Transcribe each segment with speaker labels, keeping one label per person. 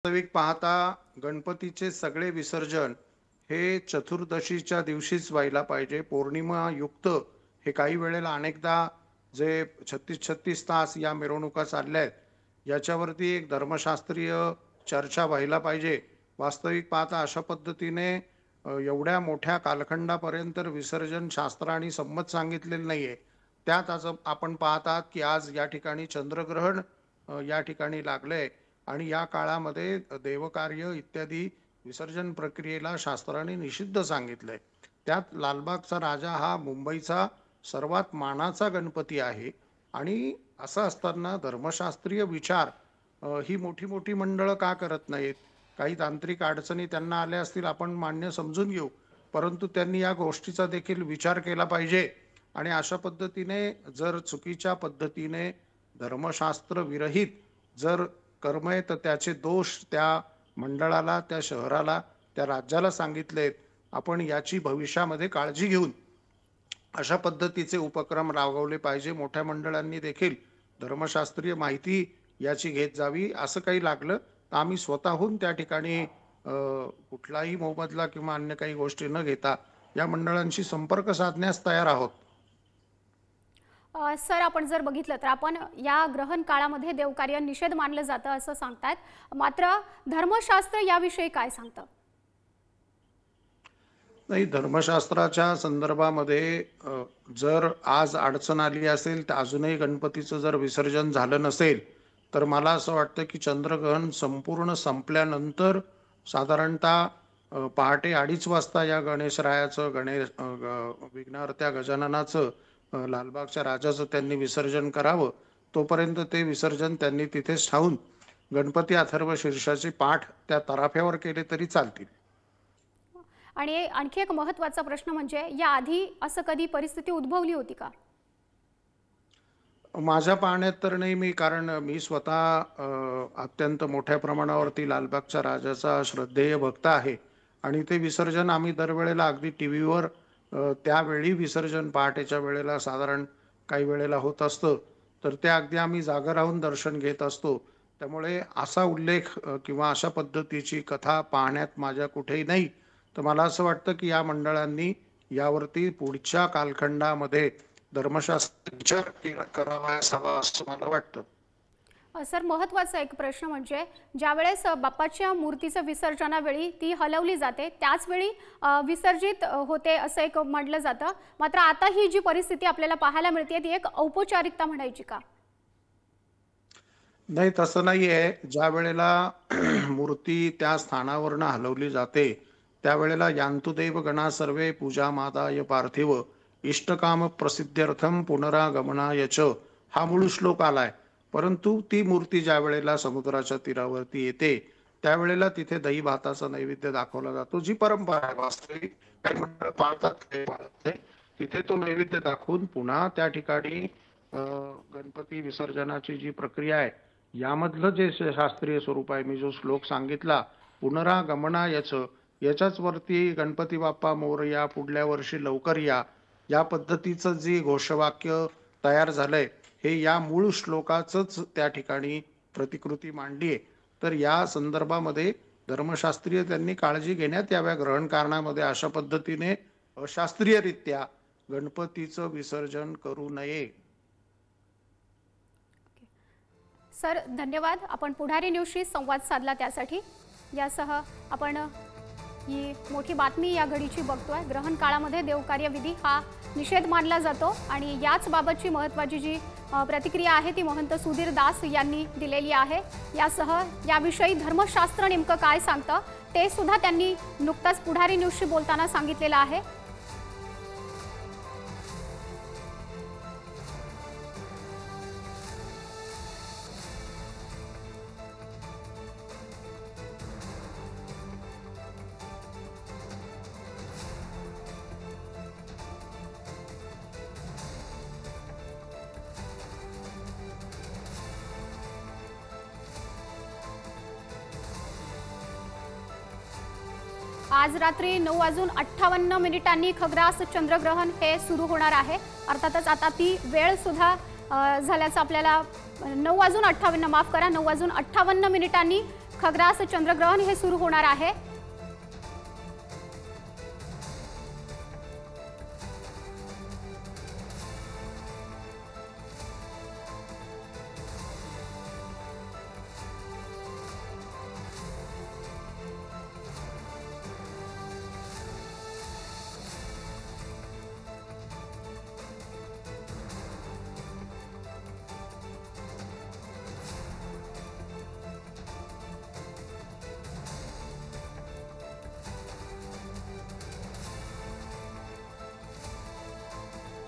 Speaker 1: वास्तविक पाहता गणपतीचे सगळे विसर्जन हे चतुर्दशीच्या दिवशीच व्हायला पाहिजे. पौर्णिमा युक्त हे काही वेळेला अनेकदा जे 36-36 तास या मिरवणुका चालल्या आहेत, याच्यावरती एक धर्मशास्त्रीय चर्चा व्हायला पाहिजे. वास्तविक पाहता अशा पद्धतीने एवढ्या मोठ्या कालखंडापर्यंत विसर्जन शास्त्राने संमत सांगितलेलं नाहीये. त्यात आज आपण पाहत आहात, की आज या ठिकाणी चंद्रग्रहण या ठिकाणी लागलंय आणि या काळामध्ये देवकार्य इत्यादी विसर्जन प्रक्रियेला शास्त्राने निषिद्ध सांगितलंय. त्यात लालबागचा राजा हा मुंबईचा सर्वात मानाचा गणपती आहे आणि असं असताना धर्मशास्त्रीय विचार ही मोठी-मोठी मंडळं का करत नाहीत? काही तांत्रिक अडचणी त्यांना आल्या असतील, आपण मान्य समजून घेऊ. परंतु त्यांनी या गोष्टीचा देखील विचार केला पाहिजे आणि अशा पद्धतीने जर चुकीच्या पद्धतीने धर्मशास्त्र विरहित जर कर्म आहे, तर त्याचे दोष त्या मंडळाला, त्या शहराला, त्या राज्याला सांगितलेत. आपण याची भविष्यामध्ये काळजी घेऊन अशा पद्धतीचे उपक्रम राबवले पाहिजे. मोठ्या मंडळांनी देखील धर्मशास्त्रीय माहिती याची घेत जावी. असं काही लागलं तर आम्ही स्वतःहून त्या ठिकाणी कुठलाही मोबदला किंवा अन्य काही गोष्टी न घेता या मंडळांशी संपर्क साधण्यास तयार आहोत.
Speaker 2: सर, आपण जर बघितलं तर आपण या ग्रहण काळामध्ये देवकार्य निषेध मानलं जातं असं सांगतात. मात्र धर्मशास्त्र याविषयी काय सांगतं?
Speaker 1: नाही, धर्मशास्त्राच्या संदर्भामध्ये जर आज अडचण आली असेल तर अजूनही गणपतीचं जर विसर्जन झालं नसेल, तर मला असं वाटतं की चंद्रग्रहण संपूर्ण संपल्यानंतर साधारणतः पहाटे 2:30 वाजता या गणेशरायाचं विघ्नहर्त्या गजाननाचं लालबागच्या राजाचं त्यांनी विसर्जन करावं. तोपर्यंत ते विसर्जन त्यांनी तिथेच ठाऊन गणपती अथर्व शीर्षाचे पाठ त्या तराफ्यावर केले तरी चालतील.
Speaker 2: आणि आणखी एक महत्त्वाचा प्रश्न म्हणजे याआधी असं कधी परिस्थिती उद्भवली होती का?
Speaker 1: माझ्या पाहण्यात तर नाही. कारण मी स्वतः अत्यंत मोठ्या प्रमाणावरती लालबागच्या राजाचा श्रद्धेय भक्त आहे आणि ते विसर्जन आम्ही दरवेळेला अगदी टीव्हीवर त्यावेळी विसर्जन पहाटेच्या वेळेला साधारण काही वेळेला होत असतं, तर ते अगदी आम्ही जागा राहून दर्शन घेत असतो. त्यामुळे असा उल्लेख किंवा अशा पद्धतीची कथा पाहण्यात माझ्या कुठेही नाही. तर मला असं वाटतं की या मंडळांनी यावरती पुढच्या कालखंडामध्ये धर्मशास्त्र विचार करावयास हवा असं मला वाटतं.
Speaker 2: सर, महत्त्वाचा एक प्रश्न म्हणजे ज्यावेळेस बाप्पाच्या मूर्तीचं विसर्जनावेळी ती हलवली जाते त्याच वेळी विसर्जित होते असं एक म्हटलं जातं. मात्र आता ही जी परिस्थिती आपल्याला पाहायला मिळते ती एक औपचारिकता म्हणायची का?
Speaker 1: नाही, तसं नाहीये. ज्या वेळेला मूर्ती त्या स्थानावरनं हलवली जाते, त्यावेळेला "यान्तु देवगणा सर्वे पूजामादाय पार्थिव इष्टकाम प्रसिद्ध्यर्थम पुनरागमनाय च" हा मूळ श्लोक आलाय. परंतु ती मूर्ती ज्या वेळेला समुद्राच्या तीरावरती येते, त्यावेळेला तिथे दही भाताचा नैवेद्य दाखवला जातो. जी परंपरा आहे. वास्तविक काही मंडळ पाळतात, काही पाळत नाही. तिथे तो नैवेद्य दाखवून पुन्हा त्या ठिकाणी गणपती विसर्जनाची जी प्रक्रिया आहे, यामधलं जे शास्त्रीय स्वरूप आहे, मी जो श्लोक सांगितला पुनरागमनायच, याच्याच वरती गणपती बाप्पा मोरया, पुढल्या वर्षी लवकर या, या पद्धतीचं जी घोषवाक्य तयार झालंय, हे या मूळ श्लोकाचंच त्या ठिकाणी प्रतिकृती मांडली आहे. तर या संदर्भामध्ये धर्मशास्त्रीय त्यांनी काळजी घेण्यात याव्या. ग्रहण कारणामध्ये अशा पद्धतीने अशास्त्रीयरित्या गणपतीचं विसर्जन करू नये.
Speaker 2: सर, धन्यवाद. आपण पुढारी न्यूजशी संवाद साधला त्यासाठी. यासह आपण ही मोठी बातमी या घडीची बघतोय. ग्रहण काळामध्ये देवकार्य विधी हा निषेध मानला जातो आणि याच बाबतची महत्त्वाची जी प्रतिक्रिया आहे ती महंत सुधीर दास यांनी दिलेली आहे. यासह याविषयी धर्मशास्त्र नेमकं काय सांगतं ते सुद्धा त्यांनी नुकताच पुढारी न्यूजशी बोलताना सांगितलेलं आहे. आज रात्री 9:58 खग्रास चंद्रग्रहण हे सुरू होणार आहे. अर्थातच आता ती वेळ सुद्धा झाल्याचं आपल्याला 9:58 माफ करा 9:58 खग्रास चंद्रग्रहण हे सुरू होणार आहे।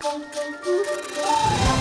Speaker 3: Thank you.